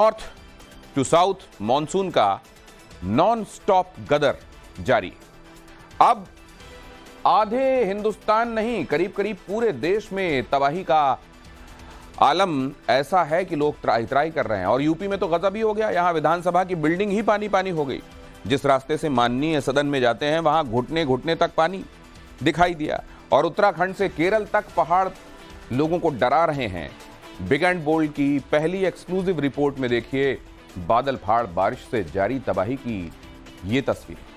North to south monsoon का non stop गदर जारी। अब आधे हिंदुस्तान नहीं, करीब करीब पूरे देश में तबाही का आलम ऐसा है कि लोग त्राही त्राही कर रहे हैं। और यूपी में तो गजब ही हो गया, यहां विधानसभा की बिल्डिंग ही पानी पानी हो गई। जिस रास्ते से माननीय सदन में जाते हैं वहां घुटने घुटने तक पानी दिखाई दिया। और उत्तराखंड से केरल तक पहाड़ लोगों को डरा रहे हैं। बिग एंड बोल्ड की पहली एक्सक्लूसिव रिपोर्ट में देखिए बादल फाड़ बारिश से जारी तबाही की ये तस्वीर।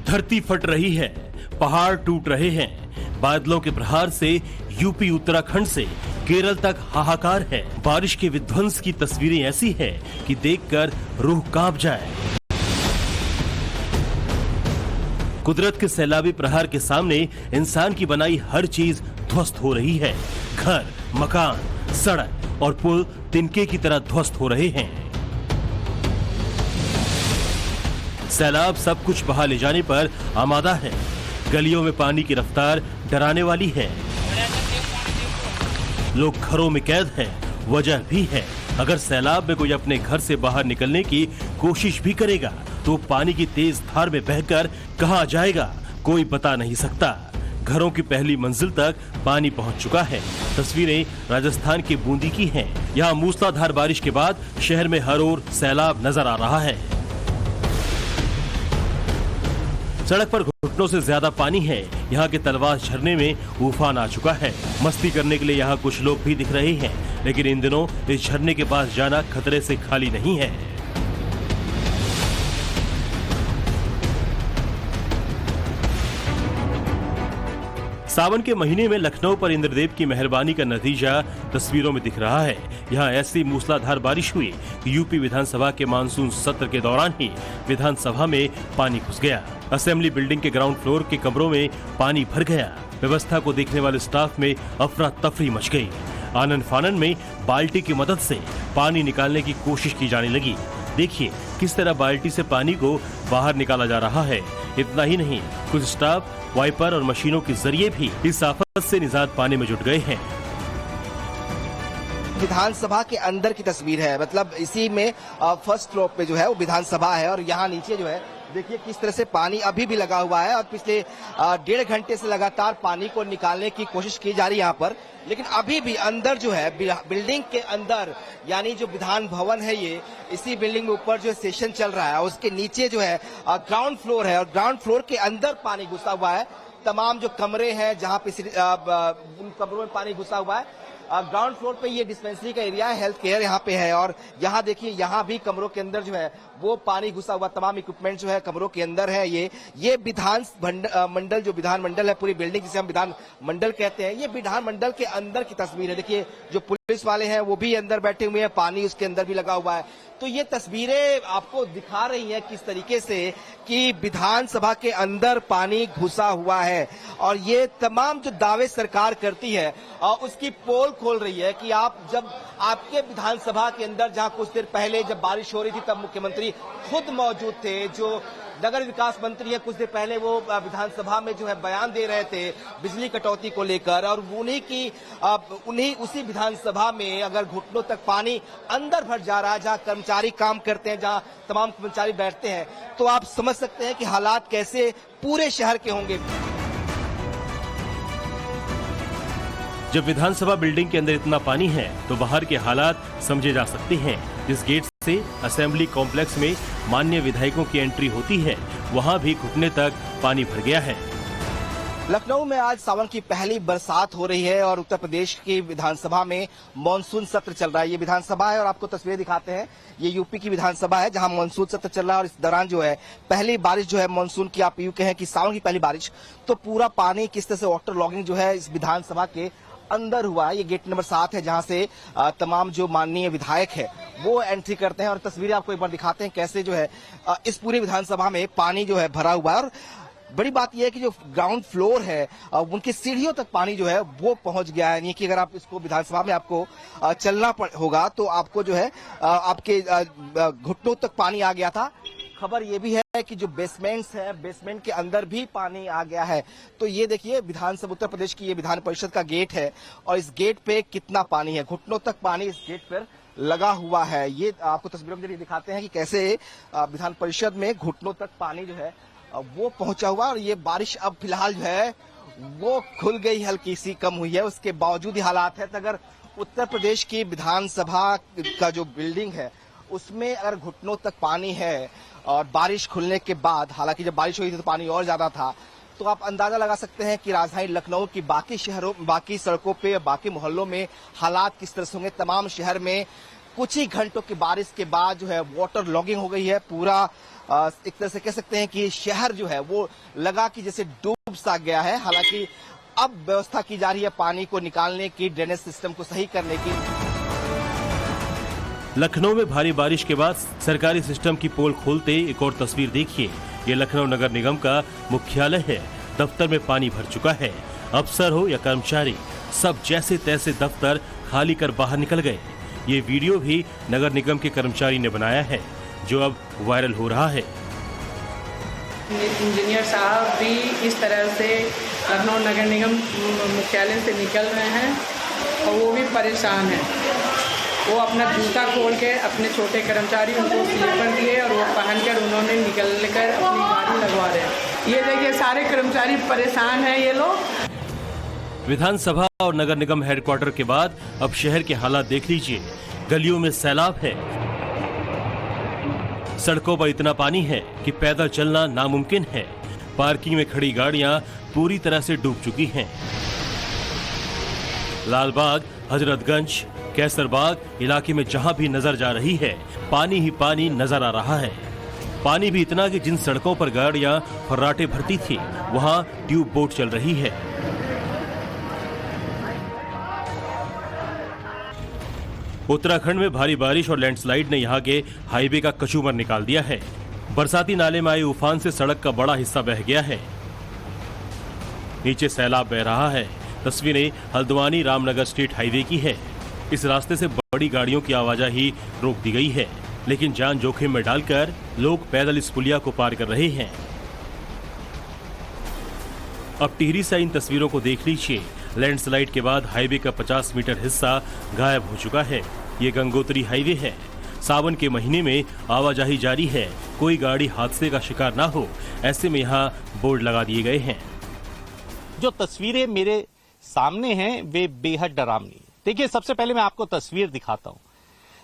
धरती फट रही है, पहाड़ टूट रहे हैं। बादलों के प्रहार से यूपी उत्तराखंड से केरल तक हाहाकार है। बारिश के विध्वंस की तस्वीरें ऐसी हैं कि देखकर रूह कांप जाए। कुदरत के सैलाबी प्रहार के सामने इंसान की बनाई हर चीज ध्वस्त हो रही है। घर, मकान, सड़क और पुल तिनके की तरह ध्वस्त हो रहे हैं। सैलाब सब कुछ बहा ले जाने पर आमादा है। गलियों में पानी की रफ्तार डराने वाली है। लोग घरों में कैद हैं। वजह भी है, अगर सैलाब में कोई अपने घर से बाहर निकलने की कोशिश भी करेगा तो पानी की तेज धार में बहकर कहां जाएगा कोई बता नहीं सकता। घरों की पहली मंजिल तक पानी पहुंच चुका है। तस्वीरें राजस्थान के बूंदी की हैं। यहां मूसलाधार बारिश के बाद शहर में हर ओर सैलाब नजर आ रहा है। सड़क पर घुटनों से ज्यादा पानी है। यहाँ के तलवास झरने में उफान आ चुका है। मस्ती करने के लिए यहाँ कुछ लोग भी दिख रहे हैं, लेकिन इन दिनों इस झरने के पास जाना खतरे से खाली नहीं है। सावन के महीने में लखनऊ पर इंद्रदेव की मेहरबानी का नतीजा तस्वीरों में दिख रहा है। यहाँ ऐसी मूसलाधार बारिश हुई कि यूपी विधानसभा के मानसून सत्र के दौरान ही विधानसभा में पानी घुस गया। असेंबली बिल्डिंग के ग्राउंड फ्लोर के कमरों में पानी भर गया। व्यवस्था को देखने वाले स्टाफ में अफरा तफरी मच गई। आनन फानन में बाल्टी की मदद से पानी निकालने की कोशिश की जाने लगी। देखिए किस तरह बाल्टी से पानी को बाहर निकाला जा रहा है। इतना ही नहीं, कुछ स्टाफ वाइपर और मशीनों के जरिए भी इस आफत से निजात पाने में जुट गए हैं। विधानसभा के अंदर की तस्वीर है, मतलब इसी में फर्स्ट फ्लोर पे जो है वो विधानसभा है और यहाँ नीचे जो है देखिए किस तरह से पानी अभी भी लगा हुआ है और पिछले 1.5 घंटे से लगातार पानी को निकालने की कोशिश की जा रही है यहाँ पर। लेकिन अभी भी अंदर जो है बिल्डिंग के अंदर, यानी जो विधान भवन है ये, इसी बिल्डिंग में ऊपर जो सेशन चल रहा है उसके नीचे जो है ग्राउंड फ्लोर है और ग्राउंड फ्लोर के अंदर पानी घुसा हुआ है। तमाम जो कमरे हैं जहाँ पे उन कमरों में पानी घुसा हुआ है। ग्राउंड फ्लोर पे ये डिस्पेंसरी का एरिया है, हेल्थ केयर यहाँ पे है और यहाँ देखिए यहाँ भी कमरों के अंदर जो है वो पानी घुसा हुआ, तमाम इक्विपमेंट जो है कमरों के अंदर है। ये विधान मंडल, जो विधान मंडल है, पूरी बिल्डिंग जिसे हम विधान मंडल कहते हैं, ये विधान मंडल के अंदर की तस्वीर है। देखिए जो पुलिस वाले हैं वो भी अंदर बैठे हुए हैं, पानी उसके अंदर भी लगा हुआ है। तो ये तस्वीरें आपको दिखा रही हैं किस तरीके से कि विधानसभा के अंदर पानी घुसा हुआ है और ये तमाम जो दावे सरकार करती है उसकी पोल खोल रही है कि आप जब आपके विधानसभा के अंदर, जहां कुछ देर पहले जब बारिश हो रही थी तब मुख्यमंत्री खुद मौजूद थे, जो नगर विकास मंत्री है कुछ देर पहले वो विधानसभा में जो है बयान दे रहे थे बिजली कटौती को लेकर और उन्हीं उसी विधानसभा में अगर घुटनों तक पानी अंदर भर जा रहा है, जहां कर्मचारी काम करते हैं, जहां तमाम कर्मचारी बैठते हैं, तो आप समझ सकते हैं कि हालात कैसे पूरे शहर के होंगे। जब विधानसभा बिल्डिंग के अंदर इतना पानी है तो बाहर के हालात समझे जा सकते हैं। जिस गेट से असेंबली कॉम्प्लेक्स में माननीय विधायकों की एंट्री होती है वहां भी घुटने तक पानी भर गया है। लखनऊ में आज सावन की पहली बरसात हो रही है और उत्तर प्रदेश की विधानसभा में मानसून सत्र चल रहा है। ये विधानसभा है और आपको तस्वीरें दिखाते हैं। ये यूपी की विधानसभा है जहां मानसून सत्र चल रहा है और इस दौरान जो है पहली बारिश जो है मानसून की, आप यूं कहें कि सावन की पहली बारिश, तो पूरा पानी किस तरह से वाटर लॉगिंग जो है इस विधानसभा के अंदर हुआ है। ये गेट नंबर 7 है जहां से तमाम जो माननीय विधायक है वो एंट्री करते हैं और तस्वीरें आपको एक बार दिखाते हैं कैसे जो है इस पूरी विधानसभा में पानी जो है भरा हुआ है। और बड़ी बात यह है कि जो ग्राउंड फ्लोर है उनकी सीढ़ियों तक पानी जो है वो पहुंच गया है। यानी कि अगर आप इसको विधानसभा में आपको चलना होगा तो आपको जो है आपके घुटनों तक पानी आ गया था। खबर ये भी है कि जो बेसमेंट्स है, बेसमेंट के अंदर भी पानी आ गया है। तो ये देखिए विधानसभा उत्तर प्रदेश की ये विधान परिषद का गेट है और इस गेट पे कितना पानी है, घुटनों तक पानी इस गेट पर लगा हुआ है। ये आपको तस्वीरों में जरिए दिखाते हैं कि कैसे विधान परिषद में घुटनों तक पानी जो है वो पहुंचा हुआ। और ये बारिश अब फिलहाल जो है वो खुल गई, हल्की सी कम हुई है, उसके बावजूद ही हालात है। तो अगर उत्तर प्रदेश की विधानसभा का जो बिल्डिंग है उसमें अगर घुटनों तक पानी है और बारिश खुलने के बाद, हालांकि जब बारिश हुई थी तो पानी और ज्यादा था, तो आप अंदाजा लगा सकते हैं कि राजधानी लखनऊ की बाकी शहरों, बाकी सड़कों पे, बाकी मोहल्लों में हालात किस तरह से होंगे। तमाम शहर में कुछ ही घंटों की बारिश के बाद जो है वाटर लॉगिंग हो गई है। पूरा एक तरह से कह सकते हैं कि शहर जो है वो लगा कि जैसे डूब सा गया है। हालांकि अब व्यवस्था की जा रही है पानी को निकालने की, ड्रेनेज सिस्टम को सही करने की। लखनऊ में भारी बारिश के बाद सरकारी सिस्टम की पोल खोलते एक और तस्वीर देखिए। ये लखनऊ नगर निगम का मुख्यालय है। दफ्तर में पानी भर चुका है। अफसर हो या कर्मचारी, सब जैसे तैसे दफ्तर खाली कर बाहर निकल गए। ये वीडियो भी नगर निगम के कर्मचारी ने बनाया है जो अब वायरल हो रहा है। इंजीनियर साहब भी इस तरह से लखनऊ नगर निगम मुख्यालय से निकल रहे हैं और वो भी परेशान हैं। वो अपना जूता खोल के अपने छोटे कर्मचारी उनको स्लीपर दिए और वो पहनकर उन्होंने निकल कर अपनी गाड़ी लगवा रहे हैं। ये देखिए सारे कर्मचारी परेशान हैं ये लोग। विधानसभा और नगर निगम हेडक्वार्टर के बाद अब शहर के हालात देख लीजिए। गलियों में सैलाब है, सड़कों पर इतना पानी है कि पैदल चलना नामुमकिन है। पार्किंग में खड़ी गाड़ियां पूरी तरह से डूब चुकी हैं। लालबाग, हजरतगंज, कैसरबाग इलाके में जहां भी नजर जा रही है पानी ही पानी नजर आ रहा है। पानी भी इतना कि जिन सड़कों पर गाड़ियां फर्राटे भरती थी वहां ट्यूब बोट चल रही है। उत्तराखंड में भारी बारिश और लैंडस्लाइड ने यहां के हाईवे का कचूमर निकाल दिया है। बरसाती नाले में आए उफान से सड़क का बड़ा हिस्सा बह गया है। नीचे सैलाब बह रहा है। तस्वीरें हल्द्वानी रामनगर स्टेट हाईवे की है। इस रास्ते से बड़ी गाड़ियों की आवाजाही रोक दी गई है, लेकिन जान जोखिम में डालकर लोग पैदल इस पुलिया को पार कर रहे हैं। अब टिहरी से इन तस्वीरों को देख लीजिए। लैंडस्लाइड के बाद हाईवे का 50 मीटर हिस्सा गायब हो चुका है। ये गंगोत्री हाईवे है। सावन के महीने में आवाजाही जारी है। कोई गाड़ी हादसे का शिकार ना हो, ऐसे में यहाँ बोर्ड लगा दिए गए हैं। जो तस्वीरें मेरे सामने हैं वे बेहद डरावनी। देखिए सबसे पहले मैं आपको तस्वीर दिखाता हूँ।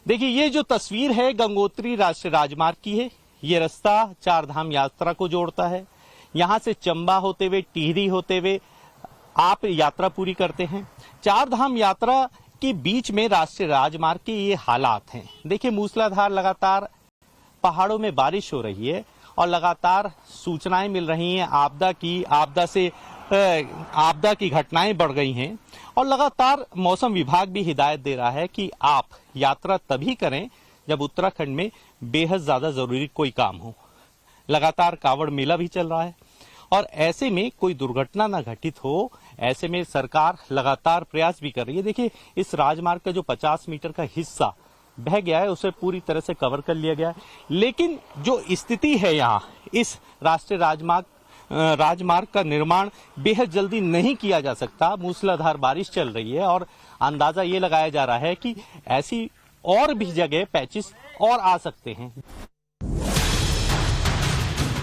देखिए ये जो तस्वीर है गंगोत्री राष्ट्रीय राजमार्ग की है। ये रास्ता चार धाम यात्रा को जोड़ता है। यहाँ से चंबा होते हुए, टिहरी होते हुए आप यात्रा पूरी करते हैं। चार धाम यात्रा के बीच में राष्ट्रीय राजमार्ग के ये हालात हैं। देखिए मूसलाधार लगातार पहाड़ों में बारिश हो रही है और लगातार सूचनाएं मिल रही हैं आपदा की घटनाएं बढ़ गई हैं और लगातार मौसम विभाग भी हिदायत दे रहा है कि आप यात्रा तभी करें जब उत्तराखंड में बेहद ज्यादा जरूरी कोई काम हो। लगातार कांवड़ मेला भी चल रहा है और ऐसे में कोई दुर्घटना ना घटित हो, ऐसे में सरकार लगातार प्रयास भी कर रही है। देखिए इस राजमार्ग का जो 50 मीटर का हिस्सा बह गया है उसे पूरी तरह से कवर कर लिया गया है, लेकिन जो स्थिति है यहाँ इस राष्ट्रीय राजमार्ग का निर्माण बेहद जल्दी नहीं किया जा सकता। मूसलाधार बारिश चल रही है और अंदाजा ये लगाया जा रहा है कि ऐसी और भी जगह पैचेस और आ सकते हैं।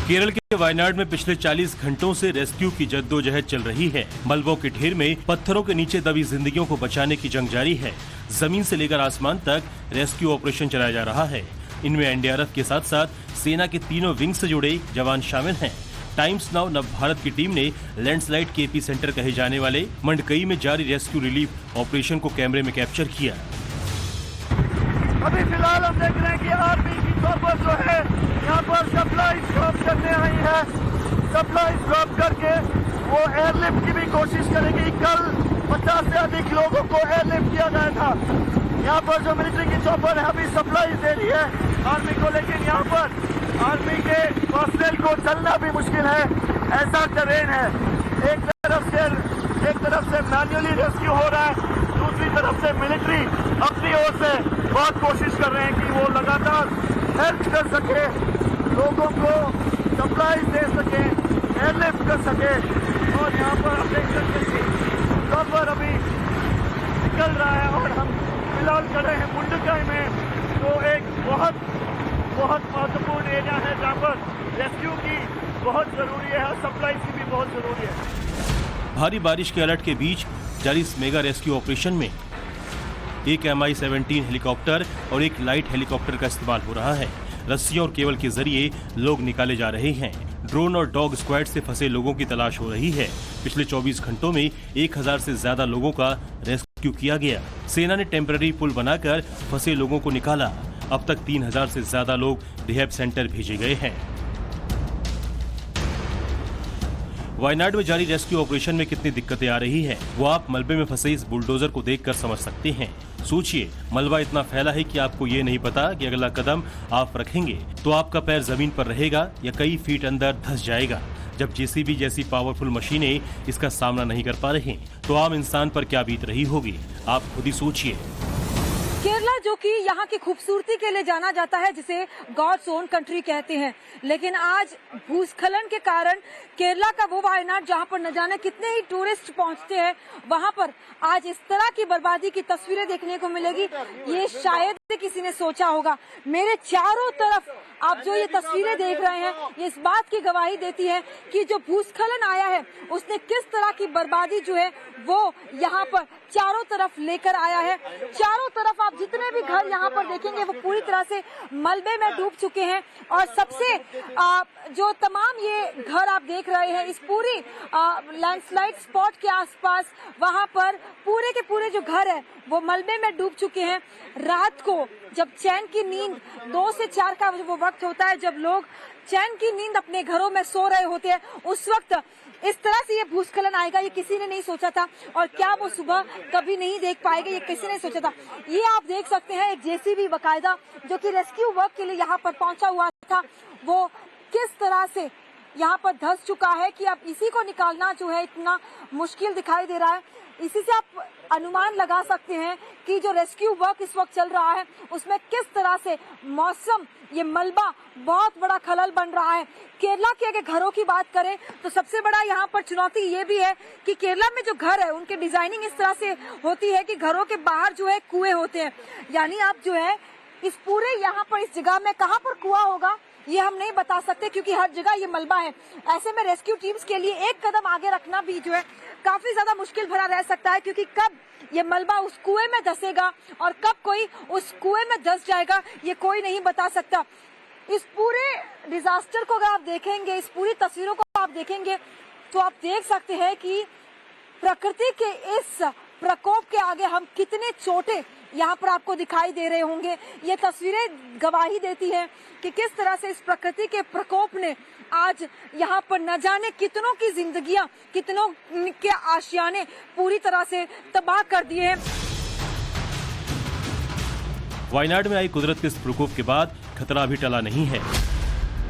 केरल के वायनाड में पिछले 40 घंटों से रेस्क्यू की जद्दोजहद चल रही है। मलबों के ढेर में पत्थरों के नीचे दबी जिंदगियों को बचाने की जंग जारी है। जमीन से लेकर आसमान तक रेस्क्यू ऑपरेशन चलाया जा रहा है। इनमें एनडीआरएफ के साथ साथ सेना के तीनों विंग से जुड़े जवान शामिल हैं। टाइम्स नाउ नव भारत की टीम ने लैंडस्लाइड के एपीसेंटर कहे जाने वाले मंडकई में जारी रेस्क्यू रिलीफ ऑपरेशन को कैमरे में कैप्चर किया। अभी फिलहाल हम देख रहे हैं कि आर्मी की चॉपर जो है यहाँ पर सप्लाई ड्रॉप करने आई है। सप्लाई ड्रॉप करके वो एयरलिफ्ट की भी कोशिश करेगी। कल 50 से अधिक लोगों को एयरलिफ्ट किया गया था। यहाँ पर जो मिलिट्री की चॉपर है अभी सप्लाई दे रही है आर्मी को, लेकिन यहाँ पर आर्मी के पर्सनल को चलना भी मुश्किल है, ऐसा टेरेन है। एक तरफ से मैन्युअली रेस्क्यू हो रहा है, दूसरी तरफ से मिलिट्री अपनी ओर से बहुत कोशिश कर रहे हैं कि वो लगातार हेल्प कर सके, लोगों को सप्लाई दे सके, एयरलिफ्ट कर सके। और यहाँ पर आप देख सकते हैं कि चॉपर अभी निकल रहा है और हम फिलहाल खड़े हैं मुंडकई में, तो एक बहुत महत्वपूर्ण एरिया है जहाँ पर रेस्क्यू की बहुत जरूरी है और सप्लाई की भी बहुत जरूरी है। भारी बारिश के अलर्ट के बीच जारी इस मेगा रेस्क्यू ऑपरेशन में एक MI-17 हेलीकॉप्टर और एक लाइट हेलीकॉप्टर का इस्तेमाल हो रहा है। रस्सियों और केबल के जरिए लोग निकाले जा रहे हैं। ड्रोन और डॉग स्क्वाड से फंसे लोगों की तलाश हो रही है। पिछले 24 घंटों में 1000 से ज्यादा लोगों का रेस्क्यू किया गया। सेना ने टेम्पररी पुल बनाकर फंसे लोगों को निकाला। अब तक 3000 से ज्यादा लोग रिहैब सेंटर भेजे गए हैं। वायनाड में जारी रेस्क्यू ऑपरेशन में कितनी दिक्कतें आ रही हैं, वो आप मलबे में फंसे इस बुलडोजर को देखकर समझ सकते हैं। सोचिए, मलबा इतना फैला है कि आपको ये नहीं पता कि अगला कदम आप रखेंगे तो आपका पैर जमीन पर रहेगा या कई फीट अंदर धंस जाएगा। जब जेसीबी जैसी पावरफुल मशीनें इसका सामना नहीं कर पा रही तो आम इंसान पर क्या बीत रही होगी, आप खुद ही सोचिए। केरला जो कि यहाँ की खूबसूरती के लिए जाना जाता है, जिसे गॉड्स ओन कंट्री कहते हैं, लेकिन आज भूस्खलन के कारण केरला का वो वायनाड जहाँ पर न जाने कितने ही टूरिस्ट पहुँचते हैं, वहाँ पर आज इस तरह की बर्बादी की तस्वीरें देखने को मिलेगी, ये शायद किसी ने सोचा होगा। मेरे चारों तरफ आप जो ये तस्वीरें देख रहे हैं, ये इस बात की गवाही देती है कि जो भूस्खलन आया है उसने किस तरह की बर्बादी जो है वो यहाँ पर चारों तरफ लेकर आया है। चारों तरफ आप जितने भी घर यहाँ पर देखेंगे वो पूरी तरह से मलबे में डूब चुके हैं। और सबसे जो तमाम ये घर आप देख रहे हैं इस पूरी लैंडस्लाइड स्पॉट के आसपास, वहाँ पर पूरे के पूरे जो घर है वो मलबे में डूब चुके हैं। रात को जब चैन की नींद 2 से 4 का वो वक्त होता है जब लोग चैन की नींद अपने घरों में सो रहे होते हैं, उस वक्त इस तरह से ये भूस्खलन आएगा ये किसी ने नहीं सोचा था। और क्या वो सुबह कभी नहीं देख पाएंगे, ये किसी ने सोचा था। ये आप देख सकते हैं एक जेसीबी बकायदा जो कि रेस्क्यू वर्क के लिए यहाँ पर पहुंचा हुआ था, वो किस तरह से यहाँ पर धंस चुका है कि अब इसी को निकालना जो है इतना मुश्किल दिखाई दे रहा है। इसी से आप अनुमान लगा सकते हैं कि जो रेस्क्यू वर्क इस वक्त चल रहा है उसमें किस तरह से मौसम, ये मलबा बहुत बड़ा खलल बन रहा है। केरला के अगर घरों की बात करें तो सबसे बड़ा यहाँ पर चुनौती ये भी है कि केरला में जो घर है उनके डिजाइनिंग इस तरह से होती है कि घरों के बाहर जो है कुएं होते हैं, यानी आप जो है इस पूरे यहाँ पर इस जगह में कहाँ पर कुआं होगा ये हम नहीं बता सकते क्योंकि हर जगह ये मलबा है। ऐसे में रेस्क्यू टीम्स के लिए एक कदम आगे रखना भी जो है काफी ज्यादा मुश्किल भरा रह सकता है, क्योंकि कब ये मलबा उस कुएं में धंसेगा और कब कोई उस कुएं में धंस जाएगा ये कोई नहीं बता सकता। इस पूरे डिजास्टर को अगर आप देखेंगे, इस पूरी तस्वीरों को आप देखेंगे तो आप देख सकते हैं कि प्रकृति के इस प्रकोप के आगे हम कितने छोटे यहाँ पर आपको दिखाई दे रहे होंगे। ये तस्वीरें गवाही देती हैं कि किस तरह से इस प्रकृति के प्रकोप ने आज यहाँ पर न जाने कितनों की जिंदगियां, कितनों के आशियाने पूरी तरह से तबाह कर दिए हैं। वायनाड में आई कुदरत के इस प्रकोप के बाद खतरा भी टला नहीं है।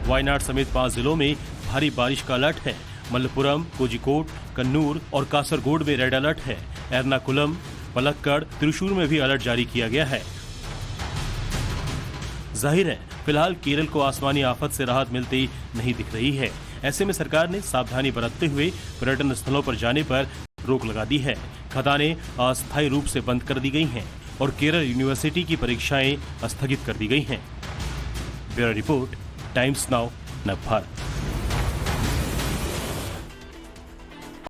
वायनाड समेत 5 जिलों में भारी बारिश का अलर्ट है। मलप्पुरम, कोझिकोड, कन्नूर और कासरगोड में रेड अलर्ट है। एर्नाकुलम, पलक्कड़, त्रिशूर में भी अलर्ट जारी किया गया है। जाहिर है फिलहाल केरल को आसमानी आफत से राहत मिलती नहीं दिख रही है। ऐसे में सरकार ने सावधानी बरतते हुए पर्यटन स्थलों पर जाने पर रोक लगा दी है। खदानें अस्थायी रूप से बंद कर दी गई हैं और केरल यूनिवर्सिटी की परीक्षाएं स्थगित कर दी गई हैं। ब्यूरो रिपोर्ट, टाइम्स नाउ, नव भारत।